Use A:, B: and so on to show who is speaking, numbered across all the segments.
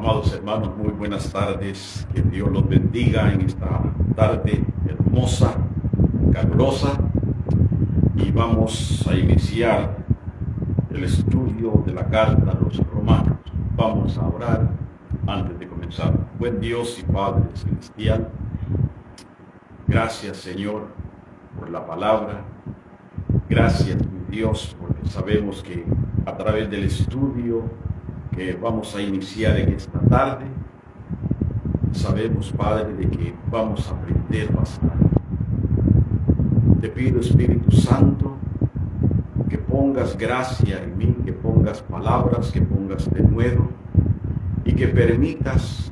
A: Amados hermanos, muy buenas tardes. Que Dios los bendiga en esta tarde hermosa, calurosa. Y vamos a iniciar el estudio de la carta a los romanos. Vamos a orar antes de comenzar. Buen Dios y Padre celestial, gracias Señor por la palabra. Gracias mi Dios porque sabemos que a través del estudio que vamos a iniciar en esta tarde, sabemos, Padre, de que vamos a aprender bastante. Te pido, Espíritu Santo, que pongas gracia en mí, que pongas palabras, que pongas denuedo y que permitas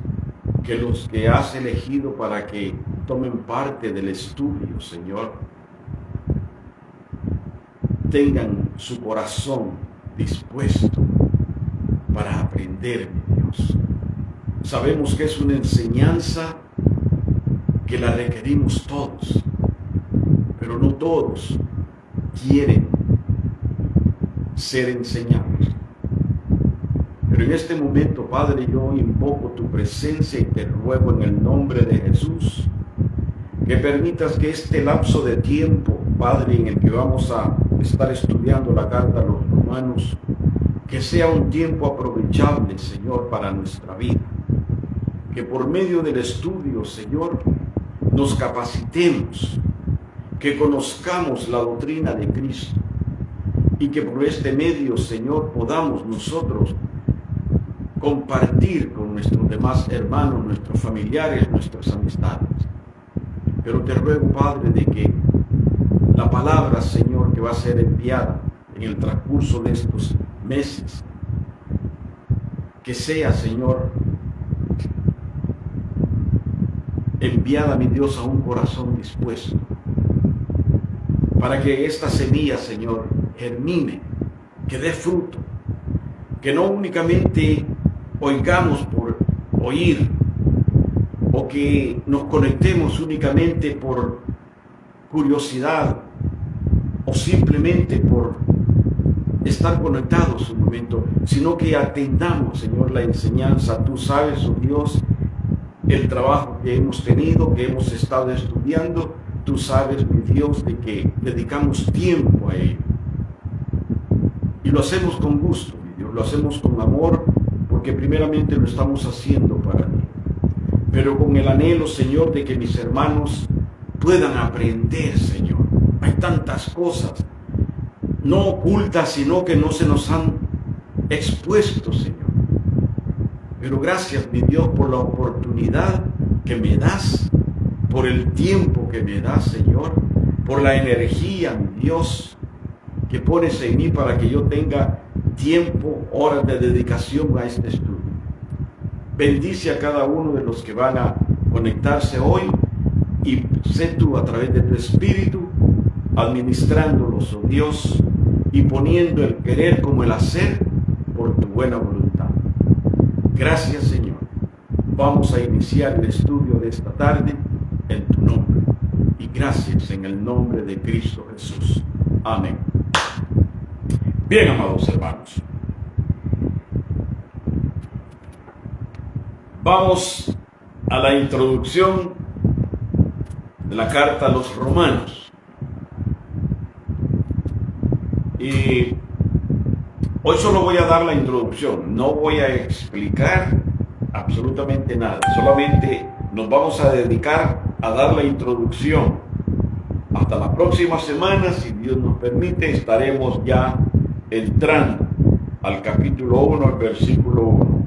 A: que los que has elegido para que tomen parte del estudio, Señor, tengan su corazón dispuesto para aprender, mi Dios. Sabemos que es una enseñanza que la requerimos todos, pero no todos quieren ser enseñados. Pero en este momento, Padre, yo invoco tu presencia y te ruego en el nombre de Jesús que permitas que este lapso de tiempo, Padre, en el que vamos a estar estudiando la carta a los romanos, que sea un tiempo aprovechable, Señor, para nuestra vida. Que por medio del estudio, Señor, nos capacitemos, que conozcamos la doctrina de Cristo y que por este medio, Señor, podamos nosotros compartir con nuestros demás hermanos, nuestros familiares, nuestras amistades. Pero te ruego, Padre, de que la palabra, Señor, que va a ser enviada en el transcurso de estos meses, que sea, Señor, enviada, mi Dios, a un corazón dispuesto, para que esta semilla, Señor, germine, que dé fruto, que no únicamente oigamos por oír, o que nos conectemos únicamente por curiosidad, o simplemente por estar conectados un momento, sino que atendamos, Señor, la enseñanza. Tú sabes, oh Dios, el trabajo que hemos tenido, que hemos estado estudiando. Tú sabes, mi Dios, de que dedicamos tiempo a ello. Y lo hacemos con gusto, mi Dios, lo hacemos con amor, porque primeramente lo estamos haciendo para ti. Pero con el anhelo, Señor, de que mis hermanos puedan aprender, Señor. Hay tantas cosas no ocultas, sino que no se nos han expuesto, Señor. Pero gracias, mi Dios, por la oportunidad que me das, por el tiempo que me das, Señor, por la energía, mi Dios, que pones en mí para que yo tenga tiempo, horas de dedicación a este estudio. Bendice a cada uno de los que van a conectarse hoy y sé tú a través de tu Espíritu administrándolos, oh Dios, y poniendo el querer como el hacer por tu buena voluntad. Gracias, Señor. Vamos a iniciar el estudio de esta tarde en tu nombre. Y gracias en el nombre de Cristo Jesús. Amén. Bien, amados hermanos. Vamos a la introducción de la carta a los romanos. Y hoy solo voy a dar la introducción, no voy a explicar absolutamente nada, solamente nos vamos a dedicar a dar la introducción. Hasta la próxima semana, si Dios nos permite, estaremos ya entrando al capítulo 1, al versículo 1.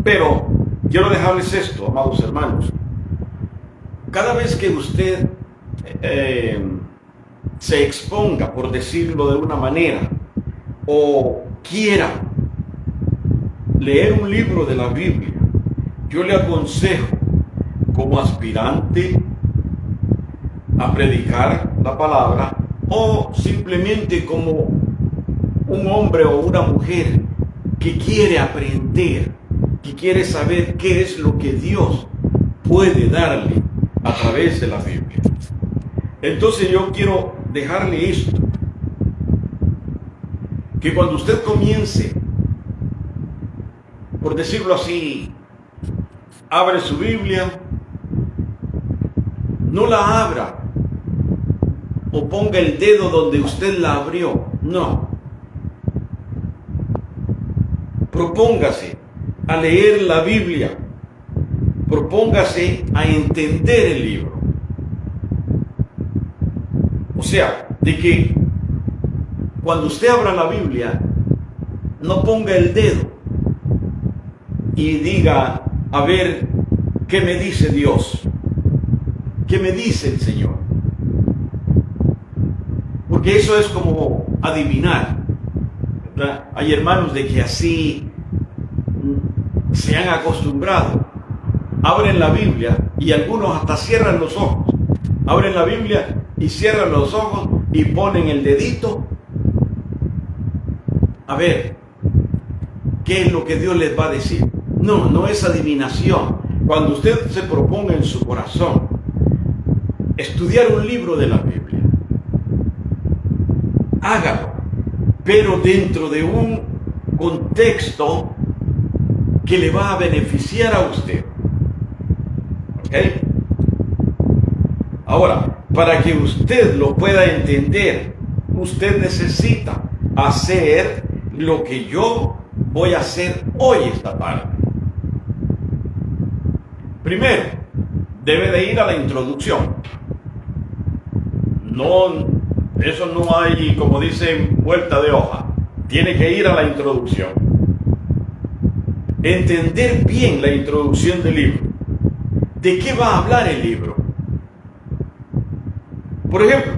A: Pero quiero dejarles esto, amados hermanos. Cada vez que usted se exponga, por decirlo de una manera, o quiera leer un libro de la Biblia, yo le aconsejo, como aspirante a predicar la palabra, o simplemente como un hombre o una mujer que quiere aprender, que quiere saber qué es lo que Dios puede darle a través de la Biblia. Entonces yo quiero dejarle esto, que cuando usted comience por decirlo así, abre su Biblia, no la abra o ponga el dedo donde usted la abrió. No. Propóngase a leer la Biblia. Propóngase a entender el libro. O sea, de que cuando usted abra la Biblia, no ponga el dedo y diga, a ver, ¿qué me dice Dios? ¿Qué me dice el Señor? Porque eso es como adivinar, ¿verdad? Hay hermanos de que así se han acostumbrado. Abren la Biblia y algunos hasta cierran los ojos. Abren la Biblia y cierran los ojos y ponen el dedito. A ver, ¿qué es lo que Dios les va a decir? No, no es adivinación. Cuando usted se proponga en su corazón estudiar un libro de la Biblia, hágalo, pero dentro de un contexto que le va a beneficiar a usted. ¿Ok? Ahora, para que usted lo pueda entender, usted necesita hacer lo que yo voy a hacer hoy esta tarde. Primero, debe de ir a la introducción. No, eso no hay, como dicen, vuelta de hoja. Tiene que ir a la introducción. Entender bien la introducción del libro. ¿De qué va a hablar el libro? Por ejemplo,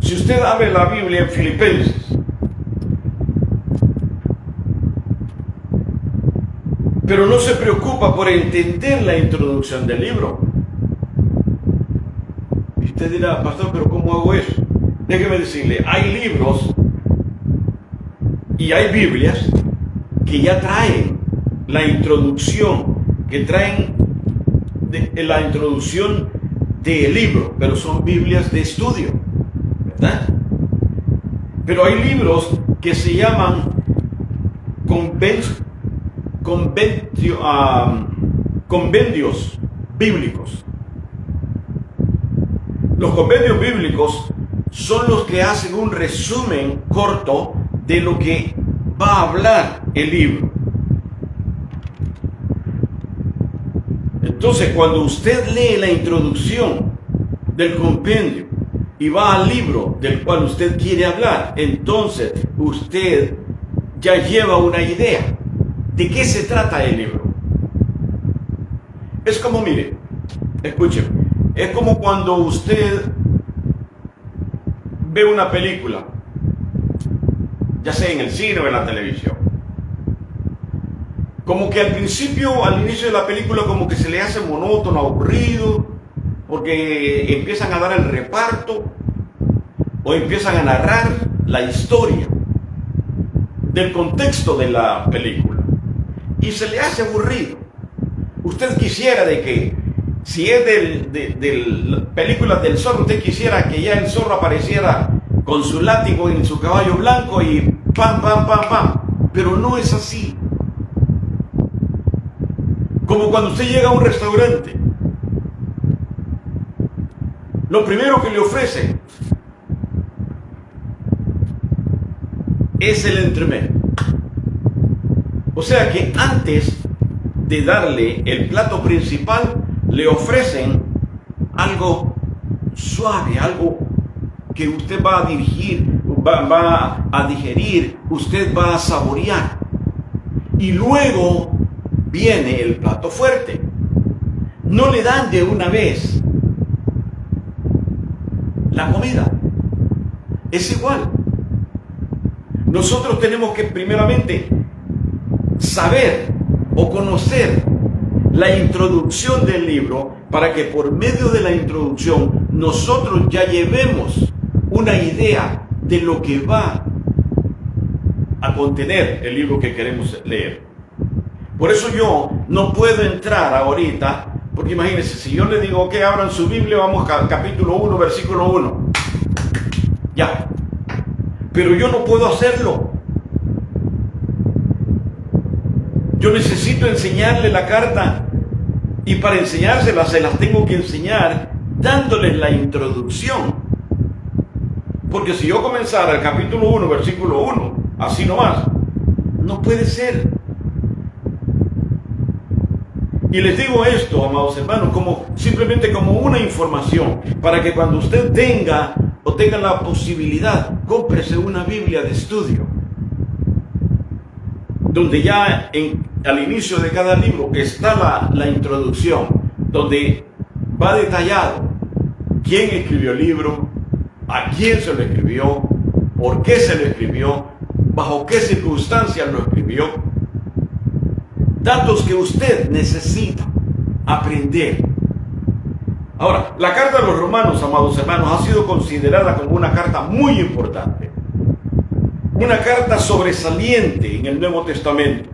A: si usted abre la Biblia en Filipenses, pero no se preocupa por entender la introducción del libro, y usted dirá, pastor, pero ¿cómo hago eso? Déjeme decirle, hay libros y hay Biblias que ya traen la introducción, que traen la introducción del libro, pero son Biblias de estudio, ¿verdad? Pero hay libros que se llaman compendios bíblicos. Los compendios bíblicos son los que hacen un resumen corto de lo que va a hablar el libro. Entonces, cuando usted lee la introducción del compendio y va al libro del cual usted quiere hablar, entonces usted ya lleva una idea de qué se trata el libro. Es como, mire, escúcheme, es como cuando usted ve una película, ya sea en el cine o en la televisión. Como que al inicio de la película, como que se le hace monótono, aburrido, porque empiezan a dar el reparto o empiezan a narrar la historia del contexto de la película y se le hace aburrido. Usted quisiera de que, si es de películas del zorro, usted quisiera que ya el zorro apareciera con su látigo en su caballo blanco y pam, pam, pam, pam, pero no es así. Como cuando usted llega a un restaurante, lo primero que le ofrecen es el entremés. O sea que antes de darle el plato principal, le ofrecen algo suave, algo que usted va a digerir, usted va a saborear. Y luego viene el plato fuerte. No le dan de una vez la comida. Es igual. Nosotros tenemos que primeramente saber o conocer la introducción del libro para que por medio de la introducción nosotros ya llevemos una idea de lo que va a contener el libro que queremos leer. Por eso yo no puedo entrar ahorita, porque imagínense, si yo le digo que abran su Biblia, vamos a capítulo 1, versículo 1. Ya. Pero yo no puedo hacerlo. Yo necesito enseñarle la carta, y para enseñársela se las tengo que enseñar dándoles la introducción. Porque si yo comenzara el capítulo 1, versículo 1, así nomás, no puede ser. Y les digo esto, amados hermanos, simplemente como una información, para que cuando usted tenga la posibilidad, cómprese una Biblia de estudio, donde ya al inicio de cada libro está la introducción, donde va detallado quién escribió el libro, a quién se lo escribió, por qué se lo escribió, bajo qué circunstancias lo escribió. Datos que usted necesita aprender. Ahora, la carta a los romanos, amados hermanos, ha sido considerada como una carta muy importante. Una carta sobresaliente en el Nuevo Testamento.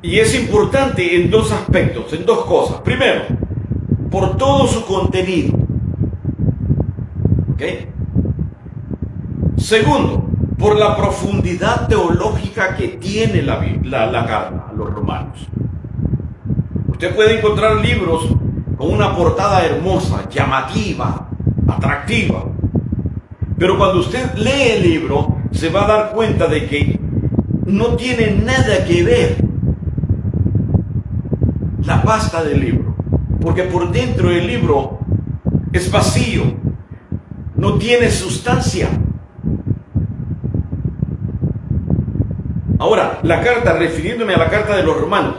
A: Y es importante en dos aspectos, en dos cosas. Primero, por todo su contenido. ¿Ok? Segundo, por la profundidad teológica que tiene la carta a los romanos. Usted puede encontrar libros con una portada hermosa, llamativa, atractiva. Pero cuando usted lee el libro, se va a dar cuenta de que no tiene nada que ver la pasta del libro. Porque por dentro del libro es vacío, no tiene sustancia. Ahora, la carta, refiriéndome a la carta de los romanos,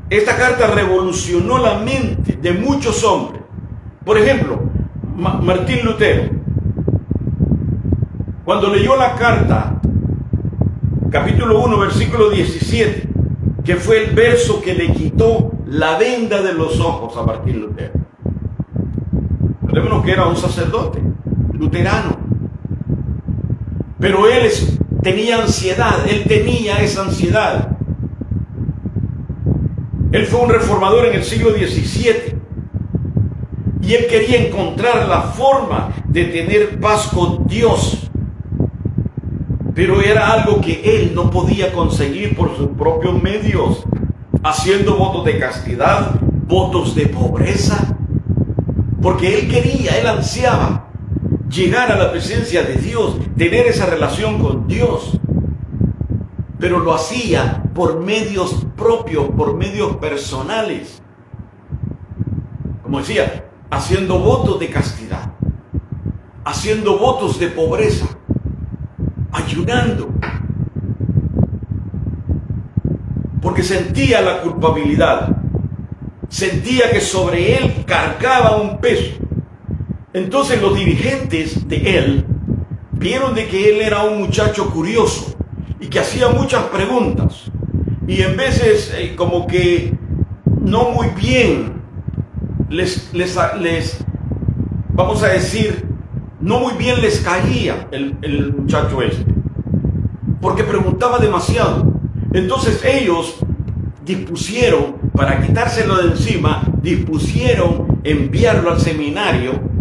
A: esta carta revolucionó la mente de muchos hombres. Por ejemplo, Martín Lutero, cuando leyó la carta, capítulo 1, versículo 17, que fue el verso que le quitó la venda de los ojos a Martín Lutero. Recordémonos que era un sacerdote luterano, pero él tenía ansiedad, él tenía esa ansiedad. Él fue un reformador en el siglo XVII y él quería encontrar la forma de tener paz con Dios, pero era algo que él no podía conseguir por sus propios medios, haciendo votos de castidad, votos de pobreza, porque él ansiaba llegar a la presencia de Dios, tener esa relación con Dios, pero lo hacía por medios propios, por medios personales. Como decía, haciendo votos de castidad, haciendo votos de pobreza, ayunando, porque sentía la culpabilidad, sentía que sobre él cargaba un peso. Entonces los dirigentes de él vieron de que él era un muchacho curioso y que hacía muchas preguntas, y en veces como que no muy bien les vamos a decir, no muy bien les caía el muchacho este, porque preguntaba demasiado. Entonces ellos dispusieron, para quitárselo de encima, dispusieron enviarlo al seminario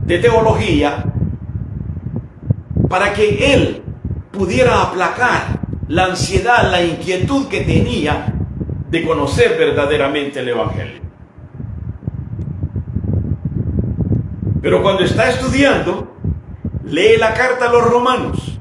A: de teología para que él pudiera aplacar la ansiedad, la inquietud que tenía de conocer verdaderamente el Evangelio. Pero cuando está estudiando, lee la carta a los Romanos,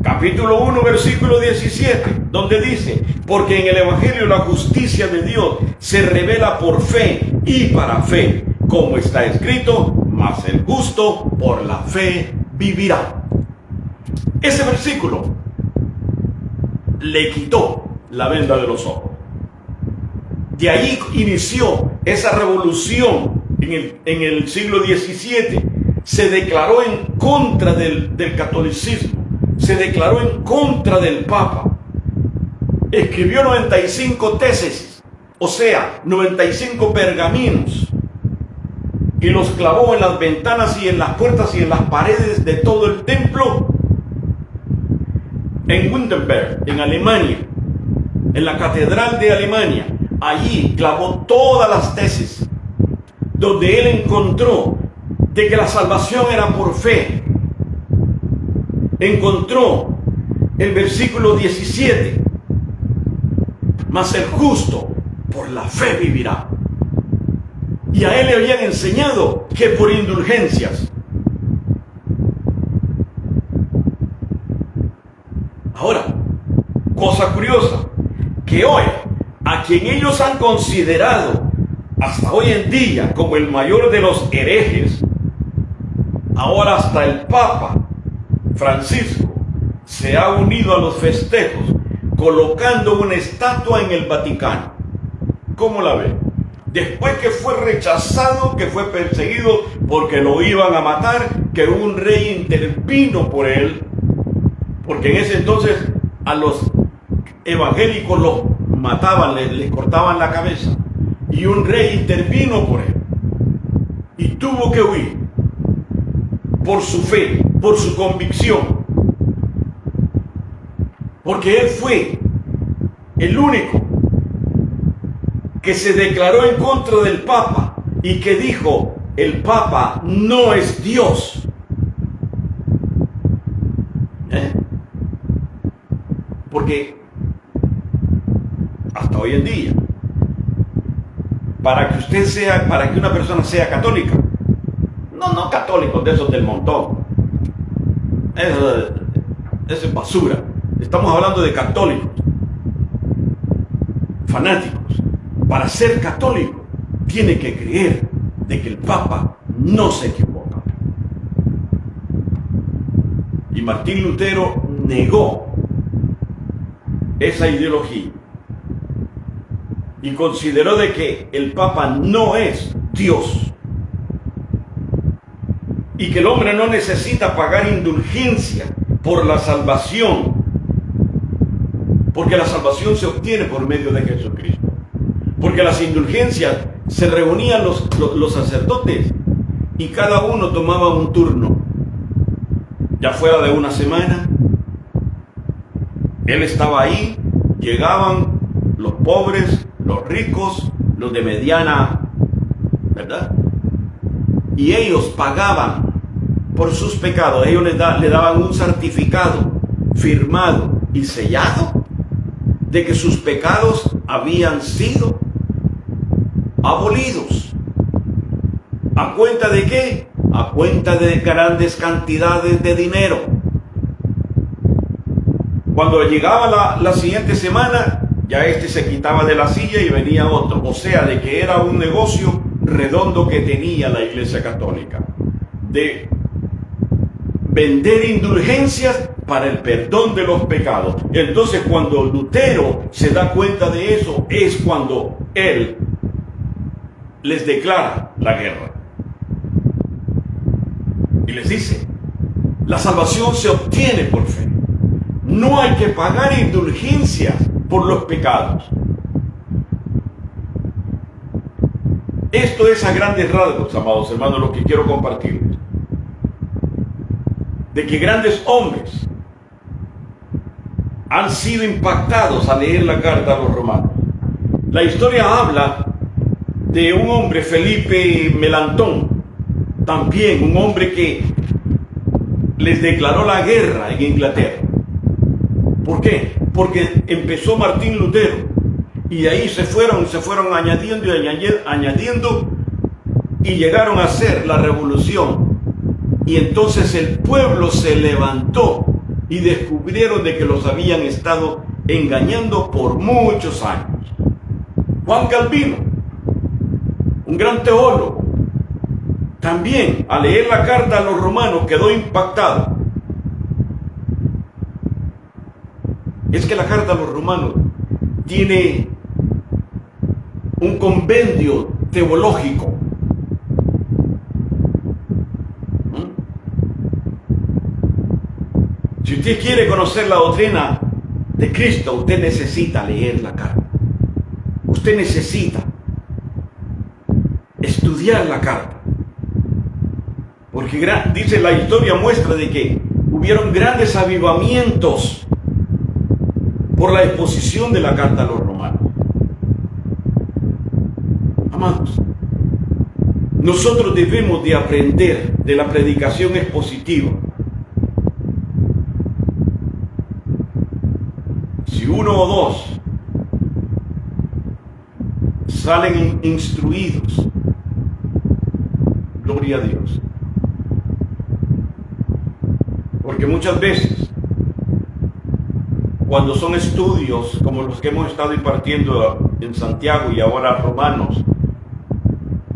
A: capítulo 1, versículo 17, donde dice: porque en el Evangelio la justicia de Dios se revela por fe y para fe, como está escrito, mas el justo por la fe vivirá. Ese versículo le quitó la venda de los ojos. De ahí inició esa revolución en el siglo XVII. Se declaró en contra del catolicismo, se declaró en contra del Papa. Escribió 95 tesis, o sea, 95 pergaminos, y los clavó en las ventanas y en las puertas y en las paredes de todo el templo en Wittenberg, en Alemania, en la catedral de Alemania. Allí clavó todas las tesis, donde él encontró de que la salvación era por fe. Encontró el versículo 17, mas el justo por la fe vivirá. Y a él le habían enseñado que por indulgencias. Ahora, cosa curiosa, que hoy, a quien ellos han considerado hasta hoy en día como el mayor de los herejes, ahora hasta el Papa Francisco se ha unido a los festejos colocando una estatua en el Vaticano. ¿Cómo la ve? Después que fue rechazado, que fue perseguido porque lo iban a matar, que un rey intervino por él, porque en ese entonces a los evangélicos los mataban, les cortaban la cabeza, y un rey intervino por él y tuvo que huir por su fe, por su convicción, porque él fue el único que se declaró en contra del Papa y que dijo: el Papa no es Dios. Porque hasta hoy en día, para que una persona sea católica, no católicos de esos del montón, eso es basura. Estamos hablando de católicos, fanáticos. Para ser católico, tiene que creer de que el Papa no se equivoca. Y Martín Lutero negó esa ideología y consideró de que el Papa no es Dios y que el hombre no necesita pagar indulgencia por la salvación, porque la salvación se obtiene por medio de Jesucristo. Porque las indulgencias se reunían los sacerdotes y cada uno tomaba un turno. Ya fuera de una semana, él estaba ahí, llegaban los pobres, los ricos, los de mediana, ¿verdad? Y ellos pagaban por sus pecados. Ellos le daban un certificado firmado y sellado de que sus pecados habían sido abolidos. ¿A cuenta de qué? A cuenta de grandes cantidades de dinero. Cuando llegaba la siguiente semana, ya este se quitaba de la silla y venía otro. O sea, de que era un negocio redondo que tenía la Iglesia Católica, de vender indulgencias para el perdón de los pecados. Entonces, cuando Lutero se da cuenta de eso, es cuando él les declara la guerra y les dice: la salvación se obtiene por fe, no hay que pagar indulgencias por los pecados. Esto es a grandes rasgos, amados hermanos, lo que quiero compartirles, de que grandes hombres han sido impactados al leer la carta a los romanos. La historia habla de un hombre, Felipe Melantón, también un hombre que les declaró la guerra en Inglaterra. ¿Por qué? Porque empezó Martín Lutero y ahí se fueron añadiendo y añadiendo y llegaron a hacer la revolución. Y entonces el pueblo se levantó y descubrieron de que los habían estado engañando por muchos años. Juan Calvino, un gran teólogo, también al leer la carta a los romanos quedó impactado. Es que la carta a los romanos tiene un compendio teológico. Si usted quiere conocer la doctrina de Cristo, usted necesita leer la carta. Usted necesita estudiar la carta. Porque dice la historia, muestra de que hubieron grandes avivamientos por la exposición de la carta a los romanos. Amados, nosotros debemos de aprender de la predicación expositiva. uno o dos salen instruidos, gloria a Dios. Porque muchas veces, cuando son estudios como los que hemos estado impartiendo en Santiago y ahora Romanos,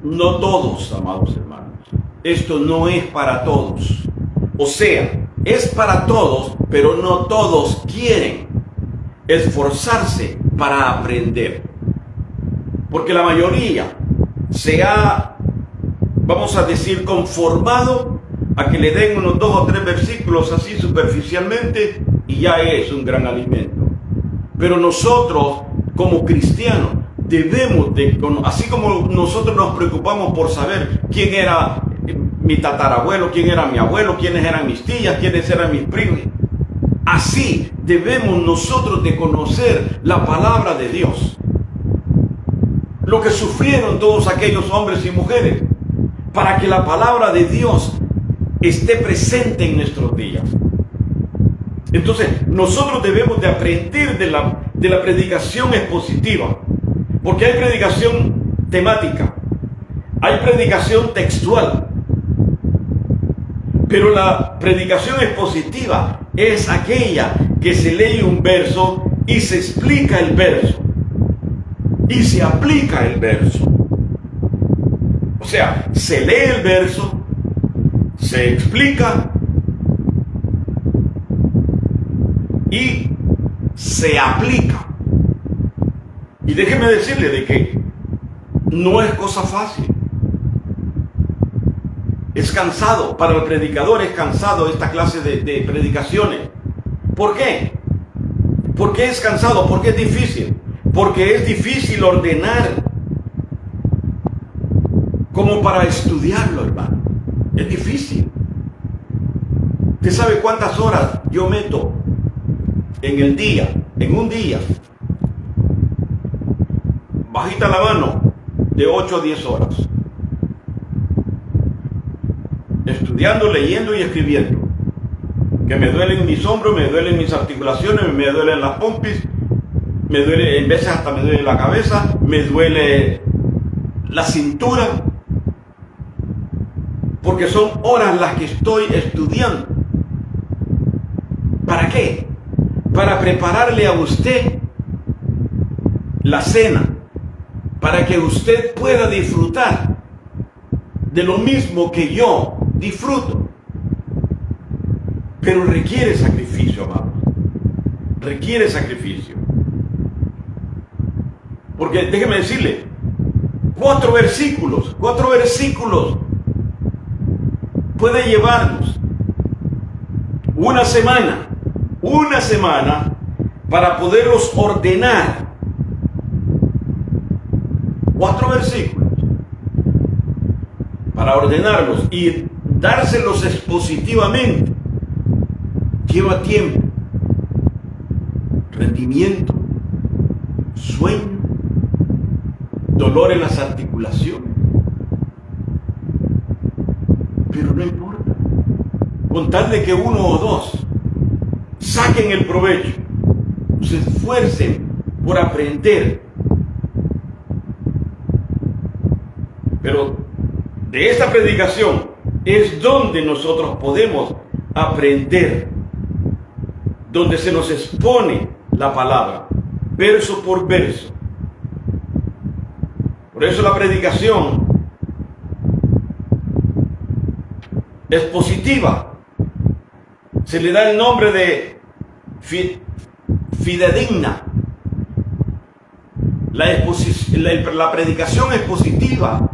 A: no todos, amados hermanos, esto no es para todos. O sea, es para todos, pero no todos quieren esforzarse para aprender. Porque la mayoría se ha, vamos a decir, conformado a que le den unos 2 o 3 versículos así superficialmente y ya es un gran alimento. Pero nosotros, como cristianos, debemos de, así como nosotros nos preocupamos por saber quién era mi tatarabuelo, quién era mi abuelo, quiénes eran mis tías, quiénes eran mis primos, así debemos nosotros de conocer la palabra de Dios. Lo que sufrieron todos aquellos hombres y mujeres para que la palabra de Dios esté presente en nuestros días. Entonces, nosotros debemos de aprender de la predicación expositiva, porque hay predicación temática, hay predicación textual, pero la predicación expositiva es aquella que se lee un verso y se explica el verso y se aplica el verso. O sea, se lee el verso, se explica y se aplica. Y déjeme decirle de que no es cosa fácil. Es cansado, para el predicador es cansado esta clase de predicaciones. ¿Por qué? ¿Por qué es cansado? ¿Por qué es difícil? Porque es difícil ordenar como para estudiarlo, hermano. Es difícil. ¿Usted sabe cuántas horas yo meto en el día, en un día? Bajita la mano, de 8 a 10 horas. Estudiando, leyendo y escribiendo. Que me duelen mis hombros, me duelen mis articulaciones, me duelen las pompis, me duele, en veces hasta me duele la cabeza, me duele la cintura. Porque son horas las que estoy estudiando. ¿Para qué? Para prepararle a usted la cena, para que usted pueda disfrutar de lo mismo que yo disfruto. Pero requiere sacrificio, amados. Requiere sacrificio. Porque déjeme decirle, 4 versículos puede llevarnos una semana para poderlos ordenar. 4 versículos para ordenarlos y dárselos expositivamente. Lleva tiempo, rendimiento, sueño, dolor en las articulaciones. Pero no importa, con tal de que 1 o 2 saquen el provecho, se esfuercen por aprender. Pero de esta predicación es donde nosotros podemos aprender, donde se nos expone la palabra, verso por verso. Por eso la predicación expositiva se le da el nombre de fidedigna. La predicación expositiva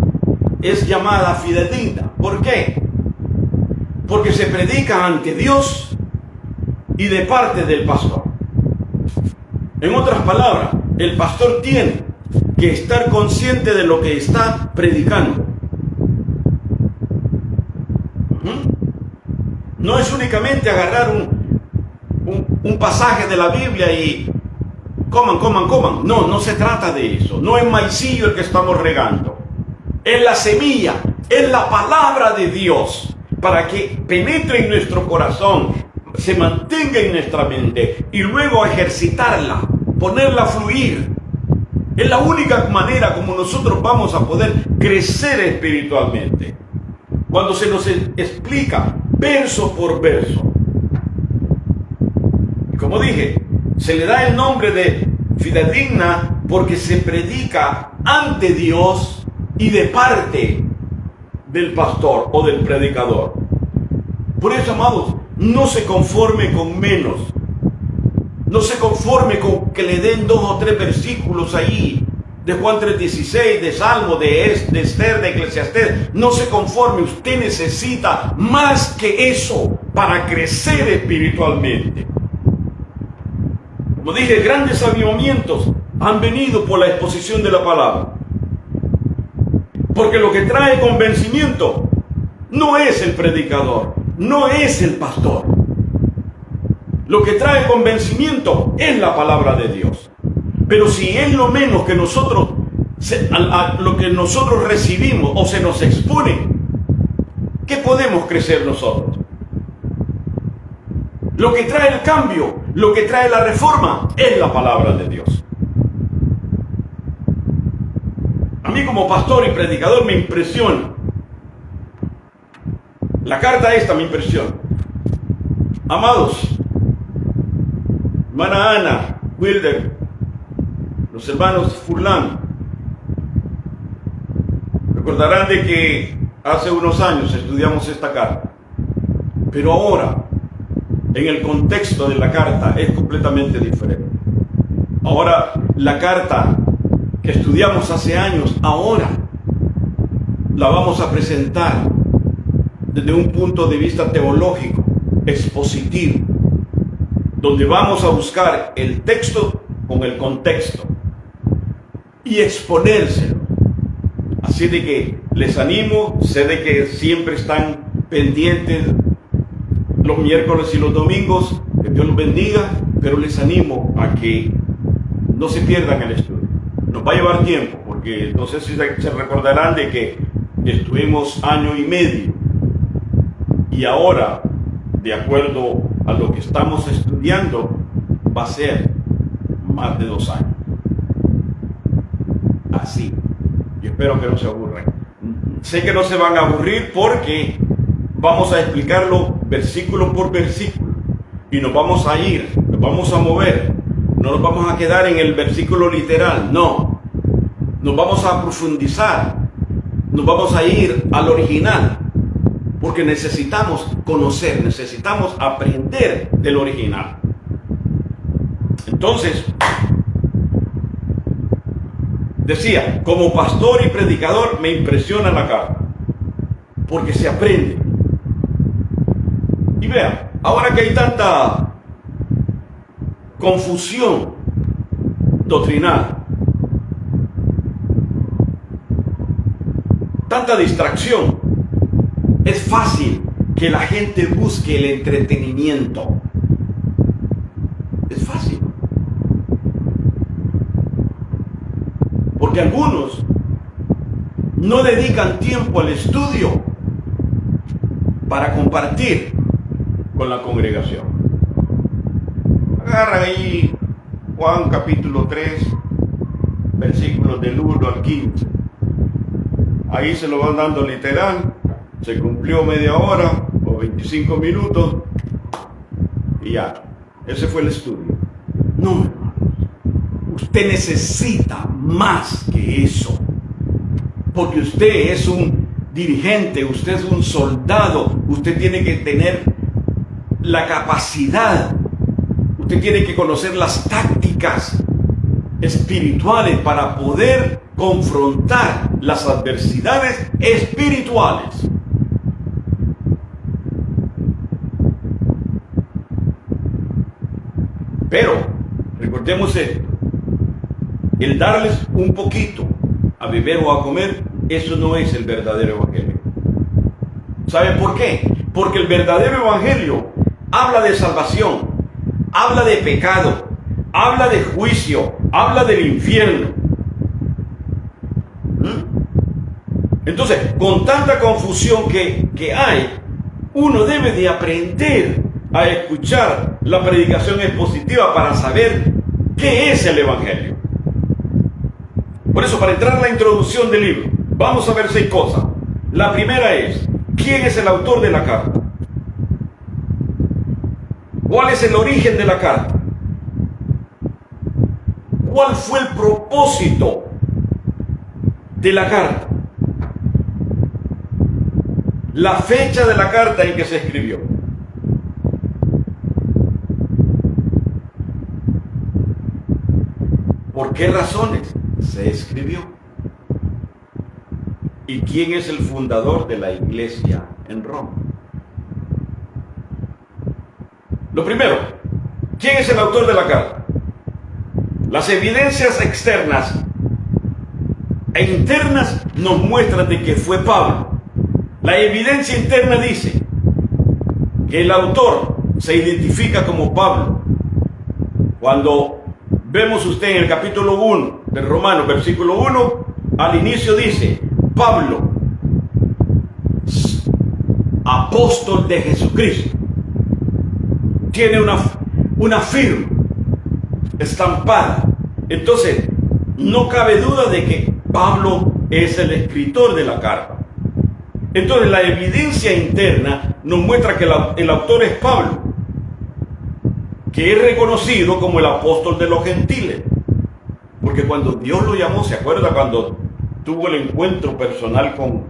A: es llamada fidedigna. ¿Por qué? Porque se predica ante Dios y de parte del pastor. En otras palabras, el pastor tiene que estar consciente de lo que está predicando. No es únicamente agarrar un pasaje de la Biblia y coman. No, no se trata de eso. No es maicillo el que estamos regando. Es la semilla, es la palabra de Dios para que penetre en nuestro corazón, se mantenga en nuestra mente y luego ejercitarla ponerla a fluir. Es la única manera como nosotros vamos a poder crecer espiritualmente. Cuando se nos explica verso por verso. Y como dije, se le da el nombre de fidedigna porque se predica ante Dios y de parte del pastor o del predicador. Por eso, amados, no se conforme con menos. No se conforme con que le den 2 o 3 versículos ahí, de Juan 3:16, de Salmo, de Esther, de Eclesiastés. No se conforme, usted necesita más que eso para crecer espiritualmente. Como dije, grandes avivamientos han venido por la exposición de la palabra. Porque lo que trae convencimiento no es el predicador, no es el pastor. Lo que trae convencimiento es la palabra de Dios. Pero si es lo menos que nosotros, lo que nosotros recibimos o se nos expone, ¿qué podemos crecer nosotros? Lo que trae el cambio, lo que trae la reforma, es la palabra de Dios. A mí como pastor y predicador me impresiona. La carta esta me impresiona. Amados, hermana Ana, Wilder, los hermanos Furlan, recordarán de que hace unos años estudiamos esta carta, pero ahora, en el contexto de la carta, es completamente diferente. Ahora, la carta que estudiamos hace años, ahora la vamos a presentar desde un punto de vista teológico, expositivo, donde vamos a buscar el texto con el contexto y exponérselo. Así de que les animo, sé de que siempre están pendientes los miércoles y los domingos, que Dios los bendiga, pero les animo a que no se pierdan el estudio. Nos va a llevar tiempo, porque no sé si se recordarán de que estuvimos año y medio, y ahora, de acuerdo a lo que estamos estudiando, va a ser más de 2 años. Así. Yo espero que no se aburran. Sé que no se van a aburrir porque vamos a explicarlo versículo por versículo. Y nos vamos a ir, nos vamos a mover. No nos vamos a quedar en el versículo literal, no. Nos vamos a profundizar. Nos vamos a ir al original. Porque necesitamos conocer, necesitamos aprender del original. Entonces, decía, como pastor y predicador me impresiona la carta, porque se aprende. Y vean, ahora que hay tanta confusión doctrinal, tanta distracción, es fácil que la gente busque el entretenimiento. Es fácil. Porque algunos no dedican tiempo al estudio para compartir con la congregación. Agarran ahí Juan capítulo 3, versículos del 1 al 15. Ahí se lo van dando literal. Se cumplió media hora o 25 minutos y ya. Ese fue el estudio. No, hermano. Usted necesita más que eso. Porque usted es un dirigente, usted es un soldado. Usted tiene que tener la capacidad. Usted tiene que conocer las tácticas espirituales para poder confrontar las adversidades espirituales. Pero, recordemos esto, el darles un poquito a beber o a comer, eso no es el verdadero evangelio. ¿Saben por qué? Porque el verdadero evangelio habla de salvación, habla de pecado, habla de juicio, habla del infierno. Entonces, con tanta confusión que hay, uno debe de aprender a escuchar la predicación expositiva para saber ¿Qué es el Evangelio? Por eso, para entrar en la introducción del libro, vamos a ver 6 cosas. La primera es, ¿quién es el autor de la carta? ¿Cuál es el origen de la carta? ¿Cuál fue el propósito de la carta? La fecha de la carta en que se escribió. ¿Por qué razones se escribió? ¿Y quién es el fundador de la iglesia en Roma? Lo primero, ¿quién es el autor de la carta? Las evidencias externas e internas nos muestran de que fue Pablo. La evidencia interna dice que el autor se identifica como Pablo. Cuando vemos usted en el capítulo 1 de Romanos, versículo 1, al inicio dice, Pablo, apóstol de Jesucristo. Tiene una firma estampada. Entonces, no cabe duda de que Pablo es el escritor de la carta. Entonces, la evidencia interna nos muestra que el autor es Pablo, que es reconocido como el apóstol de los gentiles. Porque cuando Dios lo llamó, ¿se acuerda cuando tuvo el encuentro personal con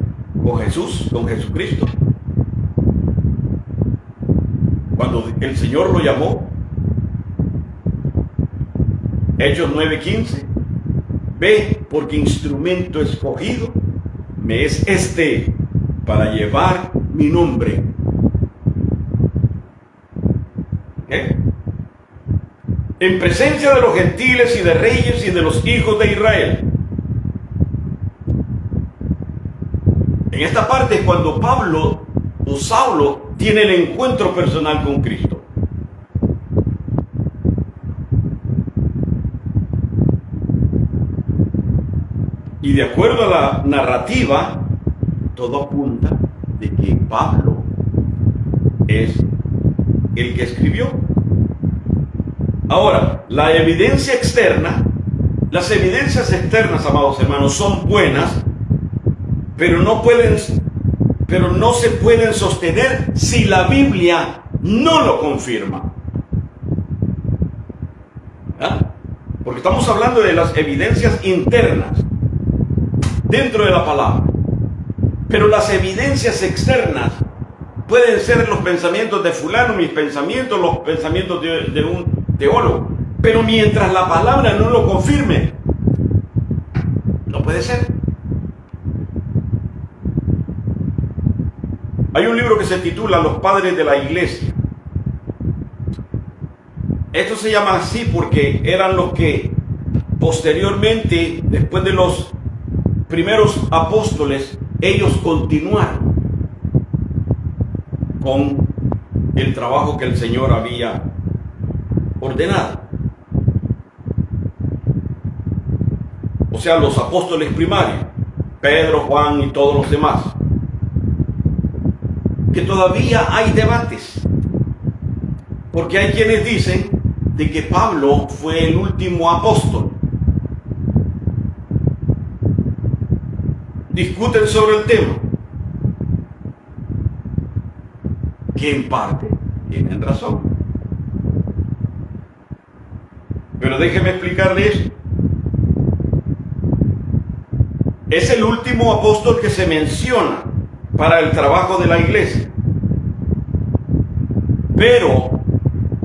A: Jesús, con Jesucristo? Cuando el Señor lo llamó, Hechos 9:15, ve, porque instrumento escogido me es este para llevar mi nombre. En presencia de los gentiles y de reyes y de los hijos de Israel. En esta parte es cuando Pablo o Saulo tiene el encuentro personal con Cristo. Y de acuerdo a la narrativa, todo apunta de que Pablo es el que escribió. Ahora, la evidencia externa, las evidencias externas, amados hermanos, son buenas, pero no se pueden sostener si la Biblia no lo confirma. ¿Ah? Porque estamos hablando de las evidencias internas dentro de la palabra. Pero las evidencias externas pueden ser los pensamientos de fulano, mis pensamientos, los pensamientos de un teólogo. Pero mientras la palabra no lo confirme, no puede ser. Hay un libro que se titula Los Padres de la Iglesia. Esto se llama así porque eran los que posteriormente, después de los primeros apóstoles, ellos continuaron con el trabajo que el Señor había ordenado. O sea, los apóstoles primarios, Pedro, Juan y todos los demás. Que todavía hay debates, porque hay quienes dicen de que Pablo fue el último apóstol. Discuten sobre el tema, que en parte tienen razón. Pero déjeme explicarle esto. Es el último apóstol que se menciona para el trabajo de la iglesia. Pero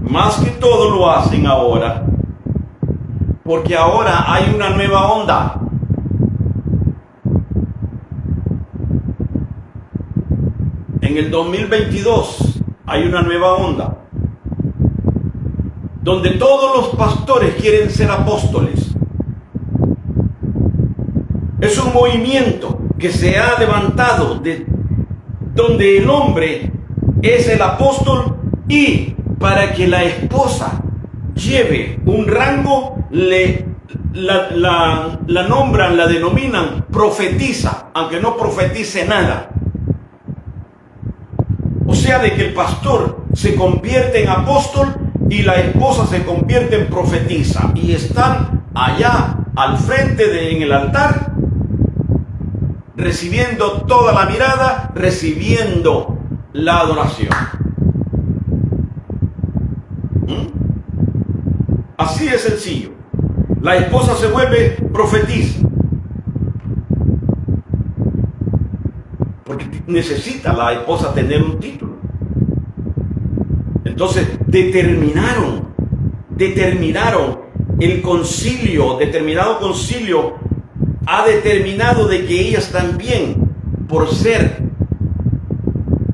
A: más que todo lo hacen ahora, porque ahora hay una nueva onda. En el 2022 hay una nueva onda, donde todos los pastores quieren ser apóstoles. Es un movimiento que se ha levantado donde el hombre es el apóstol, y para que la esposa lleve un rango, la nombran, la denominan profetiza, aunque no profetice nada. O sea, de que el pastor se convierte en apóstol y la esposa se convierte en profetisa y están allá al frente en el altar, recibiendo toda la mirada, recibiendo la adoración. Así de sencillo. La esposa se vuelve profetisa porque necesita la esposa tener un título. Entonces determinaron el concilio, determinado concilio ha determinado de que ellas también, por ser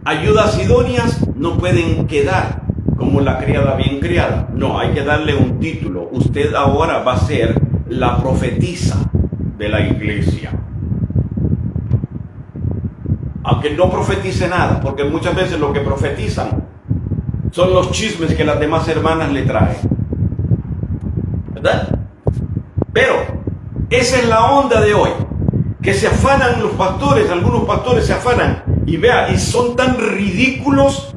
A: ayudas idóneas, no pueden quedar como la criada bien criada. No, hay que darle un título. Usted ahora va a ser la profetisa de la iglesia. Aunque no profetice nada, porque muchas veces lo que profetizan son los chismes que las demás hermanas le traen, ¿verdad? Pero esa es la onda de hoy, que se afanan los pastores, algunos pastores se afanan y vea, y son tan ridículos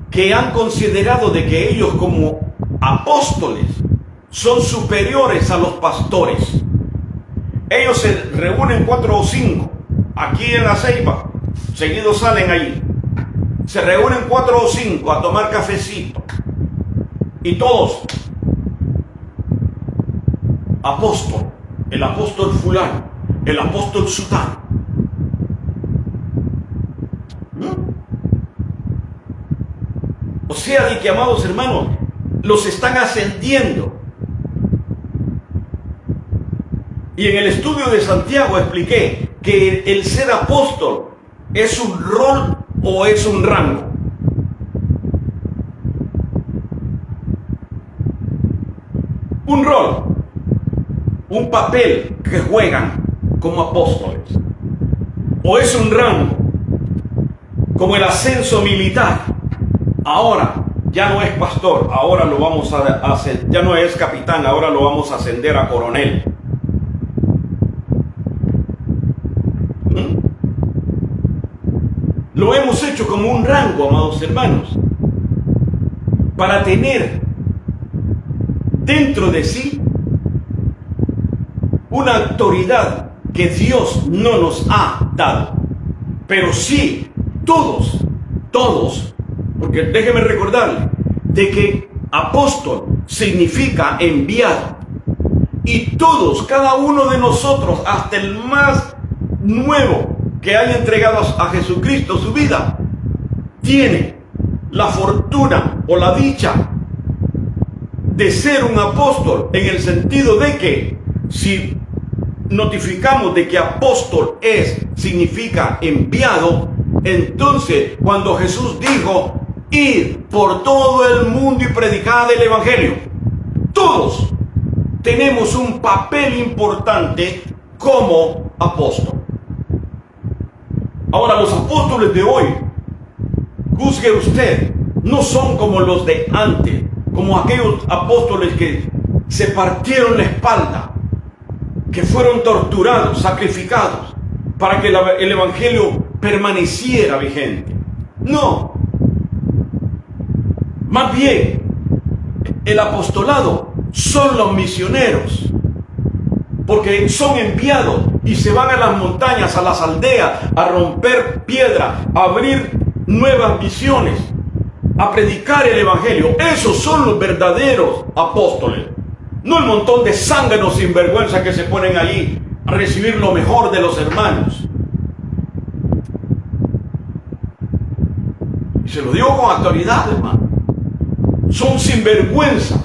A: que han considerado de que ellos como apóstoles son superiores a los pastores. Ellos se reúnen 4 o 5 aquí en la Ceiba, seguidos salen allí. Se reúnen 4 o 5 a tomar cafecito. Y todos, apóstol, el apóstol fulano, el apóstol sutano. O sea, de que, amados hermanos, los están ascendiendo. Y en el estudio de Santiago expliqué que el ser apóstol es un rol o es un rango. Un rol, un papel que juegan como apóstoles. O es un rango, como el ascenso militar. Ahora ya no es pastor, ahora lo vamos a hacer, ya no es capitán, ahora lo vamos a ascender a coronel. Lo hemos hecho como un rango, amados hermanos, para tener dentro de sí una autoridad que Dios no nos ha dado. Pero sí, todos, porque déjeme recordarle de que apóstol significa enviado. Y todos, cada uno de nosotros, hasta el más nuevo que haya entregado a Jesucristo su vida, tiene la fortuna o la dicha de ser un apóstol, en el sentido de que si notificamos de que apóstol significa enviado, entonces cuando Jesús dijo, id por todo el mundo y predicad el evangelio, todos tenemos un papel importante como apóstol. Ahora, los apóstoles de hoy, juzgue usted, no son como los de antes, como aquellos apóstoles que se partieron la espalda, que fueron torturados, sacrificados, para que el evangelio permaneciera vigente. No. Más bien, el apostolado son los misioneros, porque son enviados y se van a las montañas, a las aldeas, a romper piedra, a abrir nuevas visiones, a predicar el evangelio. Esos son los verdaderos apóstoles, no el montón de zánganos sinvergüenza que se ponen allí a recibir lo mejor de los hermanos. Y se lo digo con autoridad, hermano. Son sinvergüenzas,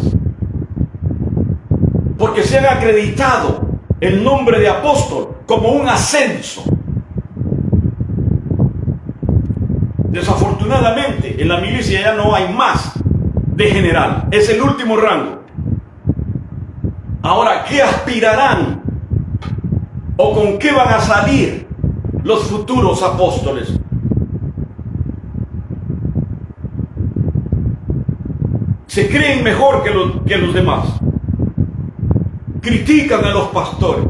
A: porque se han acreditado el nombre de apóstol como un ascenso. Desafortunadamente, en la milicia ya no hay más de general, es el último rango. Ahora, ¿qué aspirarán o con qué van a salir los futuros apóstoles? Se creen mejor que los demás. Critican a los pastores,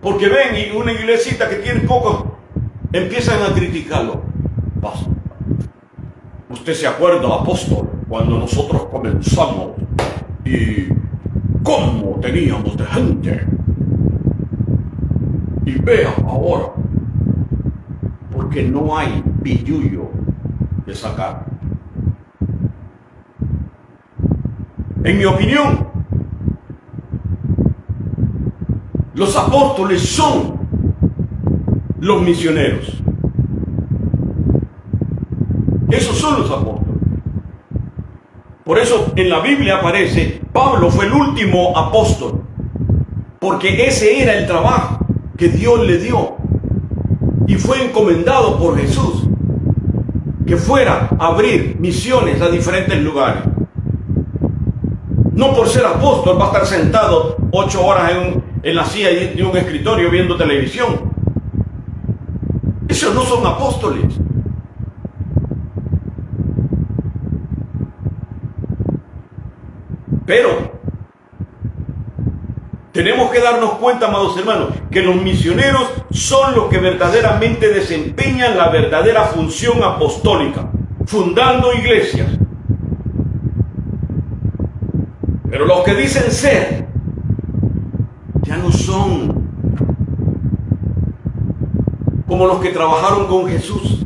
A: porque ven y una iglesita que tiene pocos empiezan a criticarlo. Pastor, usted se acuerda, apóstol, cuando nosotros comenzamos y cómo teníamos de gente. Y vea ahora, porque no hay billullo de sacar. En mi opinión, los apóstoles son los misioneros. Esos son los apóstoles. Por eso en la Biblia aparece, Pablo fue el último apóstol, porque ese era el trabajo que Dios le dio y fue encomendado por Jesús, que fuera a abrir misiones a diferentes lugares. No por ser apóstol va a estar sentado 8 horas en la silla de un escritorio viendo televisión. Esos no son apóstoles. Pero tenemos que darnos cuenta, amados hermanos, que los misioneros son los que verdaderamente desempeñan la verdadera función apostólica, fundando iglesias. Pero los que dicen ser, ya no son como los que trabajaron con Jesús.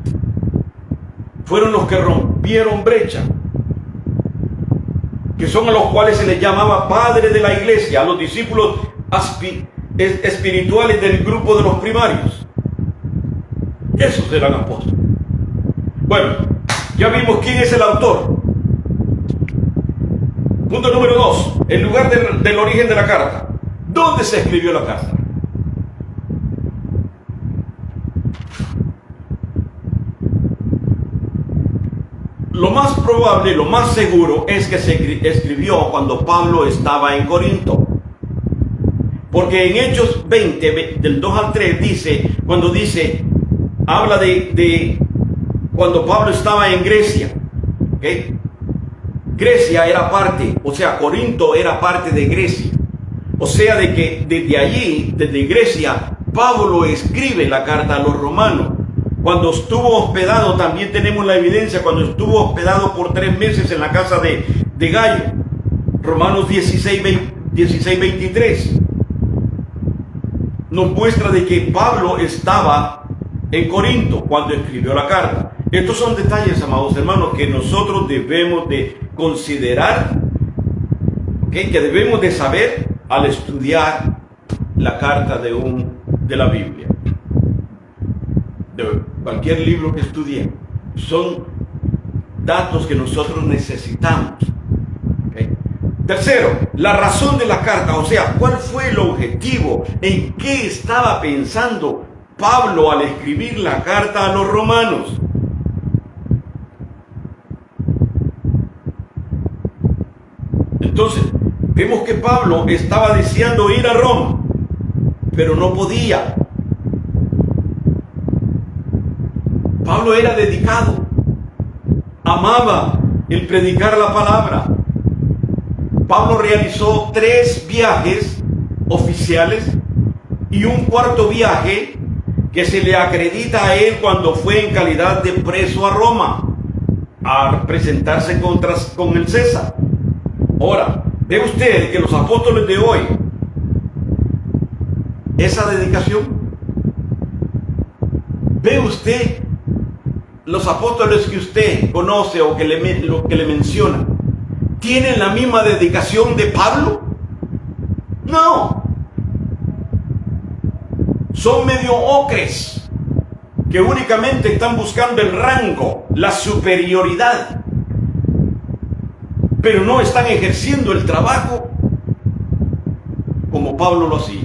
A: Fueron los que rompieron brecha, que son a los cuales se les llamaba padres de la iglesia, a los discípulos espirituales del grupo de los primarios. Esos eran apóstoles. Bueno, ya vimos quién es el autor. Punto número 2, el lugar del origen de la carta. ¿Dónde se escribió la carta? Lo más probable, lo más seguro es que se escribió cuando Pablo estaba en Corinto. Porque en Hechos 20, del 2 al 3, habla de cuando Pablo estaba en Grecia. ¿Okay? Grecia era parte, o sea, Corinto era parte de Grecia. O sea, de que desde allí, desde Grecia, Pablo escribe la carta a los romanos. Cuando estuvo hospedado, también tenemos la evidencia, cuando estuvo hospedado por 3 meses en la casa de Gallo. Romanos 16:23. Nos muestra de que Pablo estaba en Corinto cuando escribió la carta. Estos son detalles, amados hermanos, que nosotros debemos de considerar, ¿okay? Que debemos de saber al estudiar la carta de la Biblia, de cualquier libro que estudie. Son datos que nosotros necesitamos. ¿Okay? Tercero, la razón de la carta, o sea, ¿cuál fue el objetivo? ¿En qué estaba pensando Pablo al escribir la carta a los romanos? Entonces, vemos que Pablo estaba deseando ir a Roma, pero no podía. Pablo era dedicado, amaba el predicar la palabra. Pablo realizó 3 viajes oficiales y un 4º viaje que se le acredita a él cuando fue en calidad de preso a Roma a presentarse con el César. Ahora, ve usted que los apóstoles de hoy, esa dedicación, ve usted los apóstoles que usted conoce o que le menciona, ¿tienen la misma dedicación de Pablo? No. Son medio ocres, que únicamente están buscando el rango, la superioridad, pero no están ejerciendo el trabajo como Pablo lo hacía.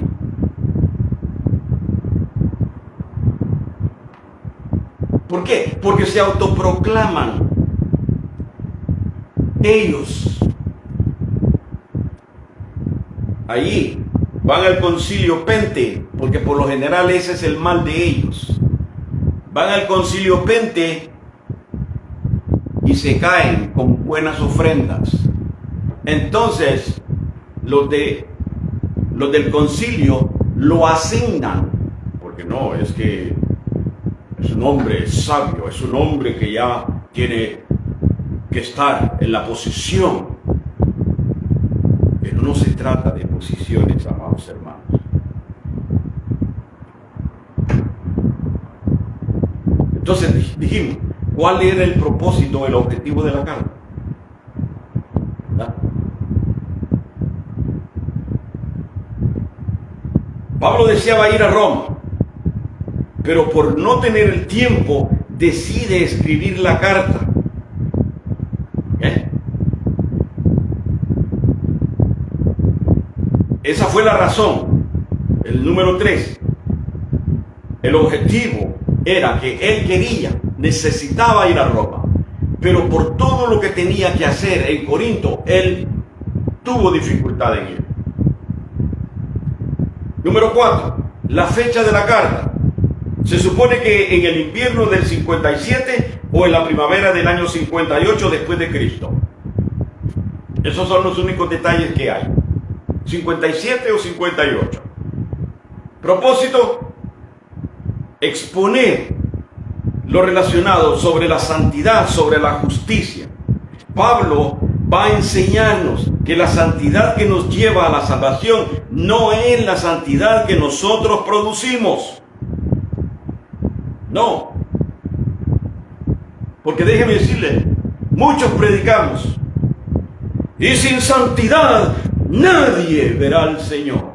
A: ¿Por qué? Porque se autoproclaman ellos. Allí van al concilio Pente, porque por lo general ese es el mal de ellos. Van al concilio Pente y se caen con buenas ofrendas. Entonces, los del concilio lo asignan, porque no, es que es un hombre sabio, es un hombre que ya tiene que estar en la posición. Pero no se trata de posiciones, amados hermanos. Entonces dijimos, ¿cuál era el propósito, el objetivo de la carta? ¿Verdad? Pablo deseaba ir a Roma, pero por no tener el tiempo decide escribir la carta. Esa fue la razón. El número 3. El objetivo era que él necesitaba ir a Roma, pero por todo lo que tenía que hacer en Corinto, él tuvo dificultad en ir. Número 4. La fecha de la carta. Se supone que en el invierno del 57 o en la primavera del año 58 después de Cristo. Esos son los únicos detalles que hay. 57 o 58. Propósito: exponer lo relacionado sobre la santidad, sobre la justicia. Pablo va a enseñarnos que la santidad que nos lleva a la salvación no es la santidad que nosotros producimos. No. Porque déjeme decirle, muchos predicamos, y sin santidad nadie verá al Señor.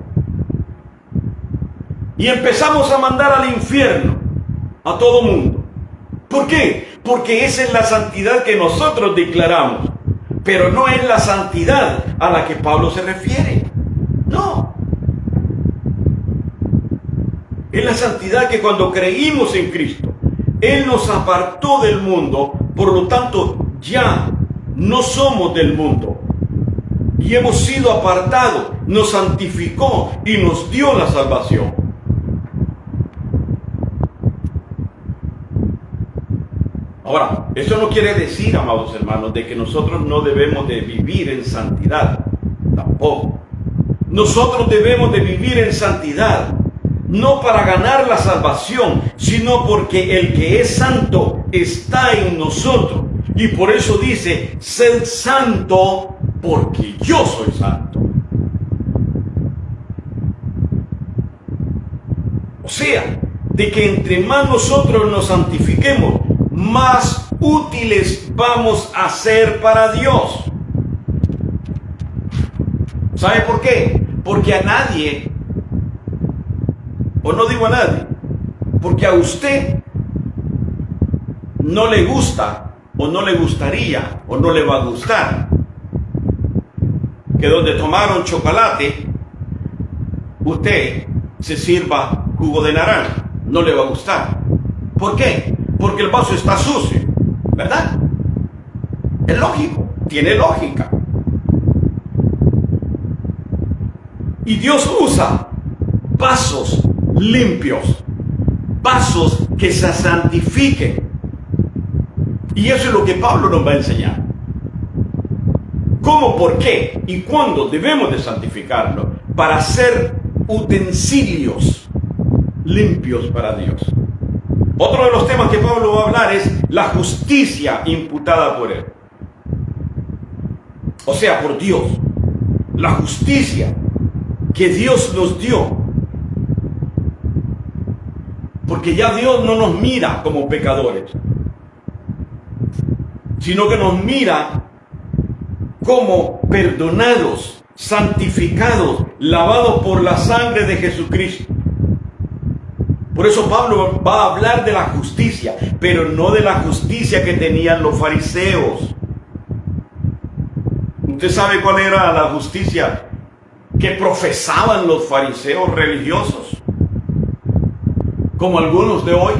A: Y empezamos a mandar al infierno a todo mundo. ¿Por qué? Porque esa es la santidad que nosotros declaramos, pero no es la santidad a la que Pablo se refiere. No. Es la santidad que cuando creímos en Cristo, Él nos apartó del mundo, por lo tanto ya no somos del mundo. Y hemos sido apartados, nos santificó y nos dio la salvación. Ahora, eso no quiere decir, amados hermanos, de que nosotros no debemos de vivir en santidad. Tampoco. Nosotros debemos de vivir en santidad, no para ganar la salvación, sino porque el que es santo está en nosotros. Y por eso dice, sed santo porque yo soy santo. O sea, de que entre más nosotros nos santifiquemos, más útiles vamos a ser para Dios. ¿Sabe por qué? Porque a nadie, o no digo a nadie, porque a usted no le gusta, o no le gustaría, o no le va a gustar que donde tomaron chocolate, usted se sirva jugo de naranja. No le va a gustar. ¿Por qué? Porque el vaso está sucio, ¿verdad? Es lógico, tiene lógica. Y Dios usa vasos limpios, vasos que se santifiquen. Y eso es lo que Pablo nos va a enseñar. ¿Cómo, por qué y cuándo debemos de santificarlo? Para ser utensilios limpios para Dios. Otro de los temas que Pablo va a hablar es la justicia imputada por él. O sea, por Dios. La justicia que Dios nos dio. Porque ya Dios no nos mira como pecadores, sino que nos mira como perdonados, santificados, lavados por la sangre de Jesucristo. Por eso Pablo va a hablar de la justicia, pero no de la justicia que tenían los fariseos. ¿Usted sabe cuál era la justicia que profesaban los fariseos religiosos? Como algunos de hoy.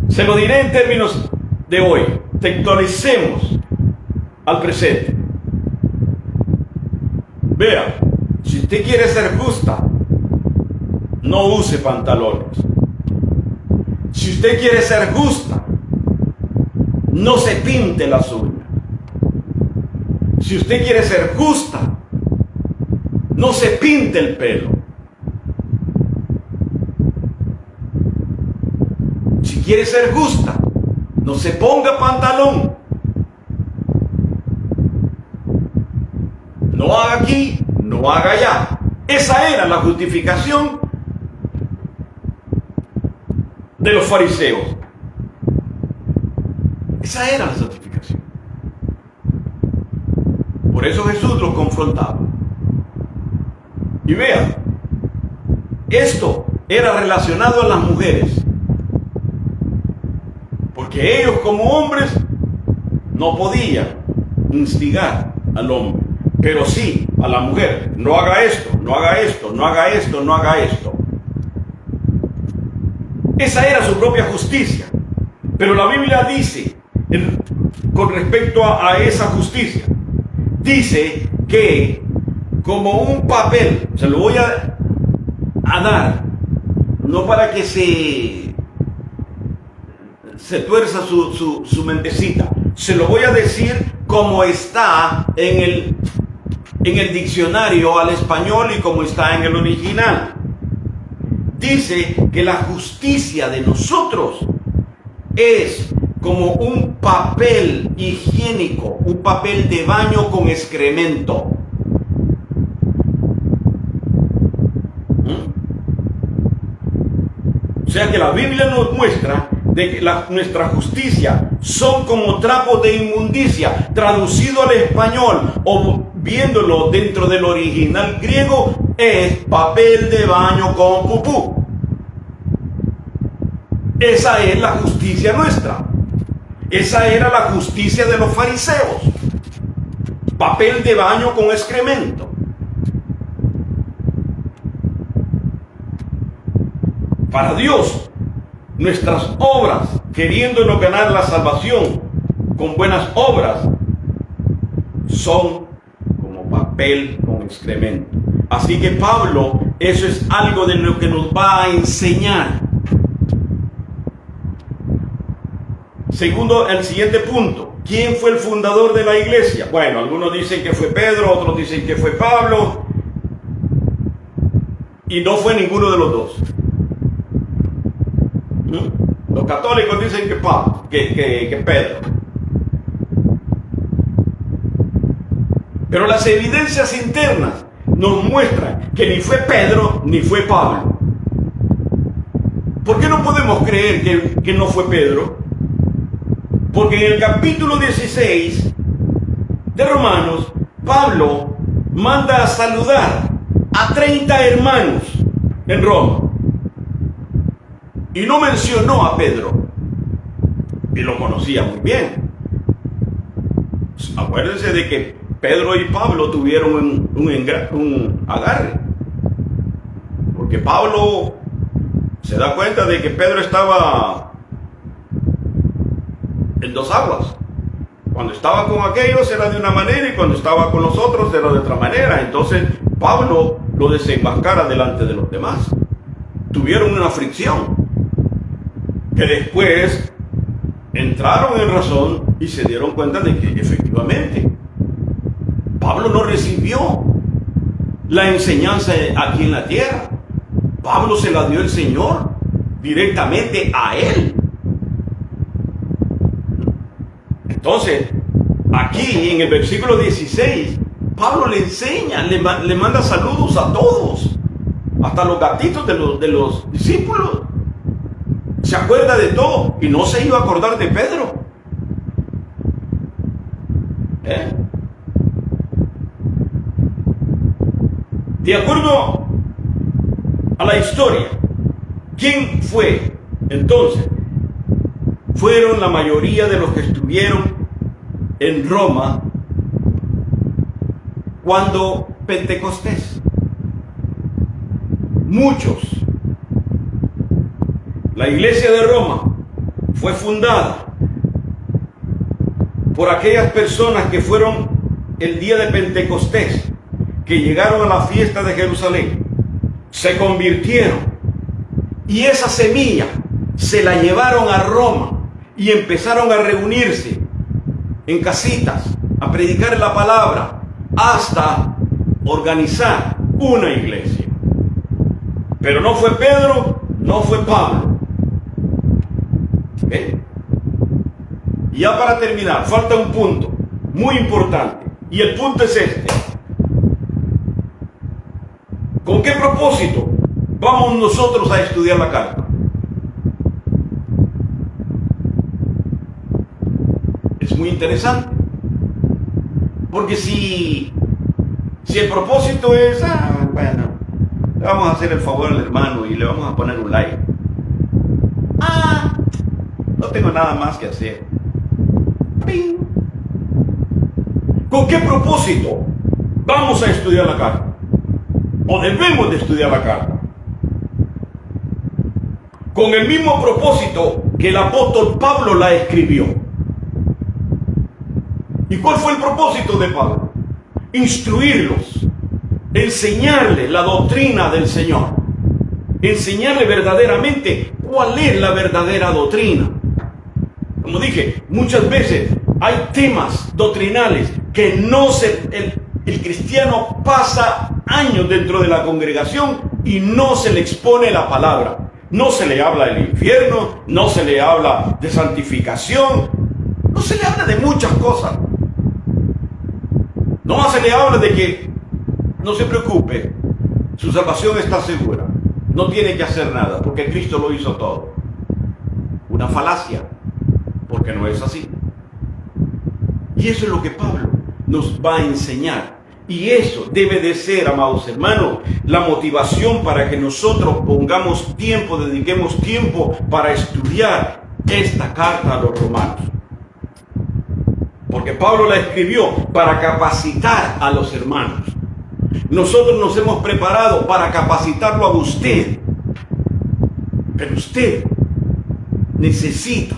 A: Se lo diré en términos de hoy. Textualicemos al presente. Vea, si usted quiere ser justa, no use pantalones. Si usted quiere ser justa, no se pinte las uñas. Si usted quiere ser justa, no se pinte el pelo. quiere ser justa, no se ponga pantalón. No haga aquí, no haga allá. Esa era la justificación de los fariseos. Esa era la justificación. Por eso Jesús los confrontaba. Y vean, esto era relacionado a las mujeres. Porque ellos como hombres no podían instigar al hombre, pero sí a la mujer. No haga esto, no haga esto, no haga esto, no haga esto. Esa era su propia justicia. Pero la Biblia dice, con respecto a esa justicia, dice que como un papel, se lo voy a dar, no para que se tuerza su mentecita, se lo voy a decir como está en el diccionario al español y como está en el original. Dice que la justicia de nosotros es como un papel higiénico, un papel de baño con excremento. O sea que la Biblia nos muestra de que nuestra justicia son como trapos de inmundicia. Traducido al español o viéndolo dentro del original griego, es papel de baño con pupú. Esa es la justicia nuestra. Esa era la justicia de los fariseos. Papel de baño con excremento. Para Dios, nuestras obras, queriéndonos ganar la salvación con buenas obras, son como papel con excremento. Así que Pablo, eso es algo de lo que nos va a enseñar. Segundo, el siguiente punto. ¿Quién fue el fundador de la iglesia? Bueno, algunos dicen que fue Pedro, otros dicen que fue Pablo. Y no fue ninguno de los dos. Los católicos dicen que Pedro. Pero las evidencias internas nos muestran que ni fue Pedro ni fue Pablo. ¿Por qué no podemos creer que no fue Pedro? Porque en el capítulo 16 de Romanos, Pablo manda a saludar a 30 hermanos en Roma. Y no mencionó a Pedro. Y lo conocía muy bien. Acuérdense de que Pedro y Pablo tuvieron un agarre. Porque Pablo se da cuenta de que Pedro estaba en dos aguas. Cuando estaba con aquellos era de una manera y cuando estaba con los otros era de otra manera. Entonces Pablo lo desenmascara delante de los demás. Tuvieron una fricción que después entraron en razón y se dieron cuenta de que efectivamente Pablo no recibió la enseñanza aquí en la tierra. Pablo se la dio el Señor directamente a él. Entonces, aquí en el versículo 16, Pablo le enseña, le manda saludos a todos, hasta los gatitos de los discípulos. Se acuerda de todo y no se iba a acordar de Pedro. De acuerdo a la historia, ¿quién fue entonces? Fueron la mayoría de los que estuvieron en Roma cuando Pentecostés. Muchos. La iglesia de Roma fue fundada por aquellas personas que fueron el día de Pentecostés, que llegaron a la fiesta de Jerusalén, se convirtieron y esa semilla se la llevaron a Roma y empezaron a reunirse en casitas, a predicar la palabra, hasta organizar una iglesia. Pero no fue Pedro, no fue Pablo. ¿Ok? Y ya para terminar, falta un punto muy importante. Y el punto es este. ¿Con qué propósito vamos nosotros a estudiar la carta? Es muy interesante. Porque si el propósito es, bueno, le vamos a hacer el favor al hermano y le vamos a poner un like. No tengo nada más que hacer. ¡Ping! ¿Con qué propósito vamos a estudiar la carta? ¿O debemos de estudiar la carta? Con el mismo propósito que el apóstol Pablo la escribió. ¿Y cuál fue el propósito de Pablo? Instruirlos, enseñarles la doctrina del Señor, enseñarles verdaderamente cuál es la verdadera doctrina. Como dije, muchas veces hay temas doctrinales que el cristiano pasa años dentro de la congregación y no se le expone la palabra. No se le habla del infierno, no se le habla de santificación, no se le habla de muchas cosas. Nomás se le habla de que no se preocupe, su salvación está segura, no tiene que hacer nada porque Cristo lo hizo todo. Una falacia, porque no es así. Y eso es lo que Pablo nos va a enseñar. Y eso debe de ser, amados hermanos, la motivación para que nosotros pongamos tiempo, dediquemos tiempo para estudiar esta carta a los romanos. Porque Pablo la escribió para capacitar a los hermanos. Nosotros nos hemos preparado para capacitarlo a usted. Pero usted necesita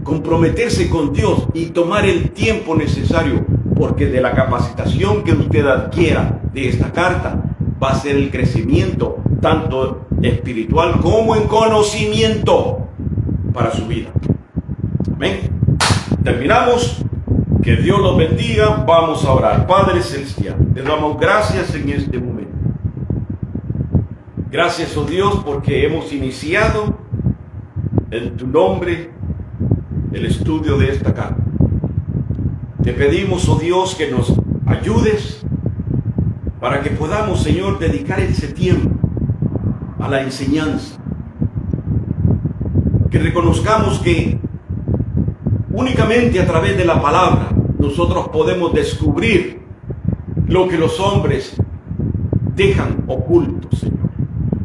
A: comprometerse con Dios y tomar el tiempo necesario, porque de la capacitación que usted adquiera de esta carta va a ser el crecimiento tanto espiritual como en conocimiento para su vida. Amén. Terminamos. Que Dios los bendiga. Vamos a orar. Padre Celestial, te damos gracias en este momento. Gracias, oh Dios, porque hemos iniciado en tu nombre el estudio de esta carta. Te pedimos, oh Dios, que nos ayudes para que podamos, Señor, dedicar ese tiempo a la enseñanza. Que reconozcamos que únicamente a través de la palabra nosotros podemos descubrir lo que los hombres dejan oculto, Señor.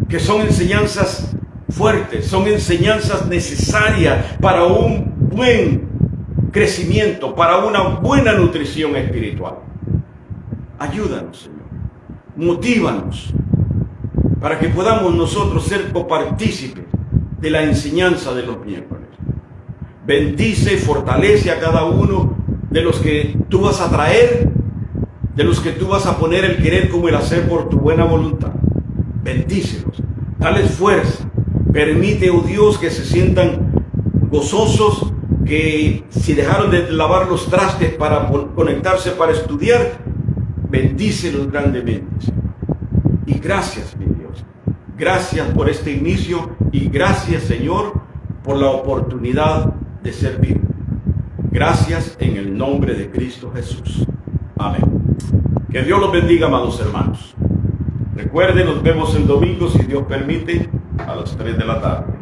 A: Que son enseñanzas fuertes, son enseñanzas necesarias para un buen crecimiento, para una buena nutrición espiritual. Ayúdanos, Señor. Motívanos para que podamos nosotros ser copartícipes de la enseñanza de los miércoles. Bendice y fortalece a cada uno de los que tú vas a traer, de los que tú vas a poner el querer como el hacer por tu buena voluntad. Bendícelos, dales fuerza. Permite, oh Dios, que se sientan gozosos, que si dejaron de lavar los trastes para conectarse para estudiar, bendícelos grandemente, Señor. Y gracias, mi Dios. Gracias por este inicio y gracias, Señor, por la oportunidad de servir. Gracias en el nombre de Cristo Jesús. Amén. Que Dios los bendiga, amados hermanos. Recuerden, nos vemos el domingo, si Dios permite, a las 3 de la tarde.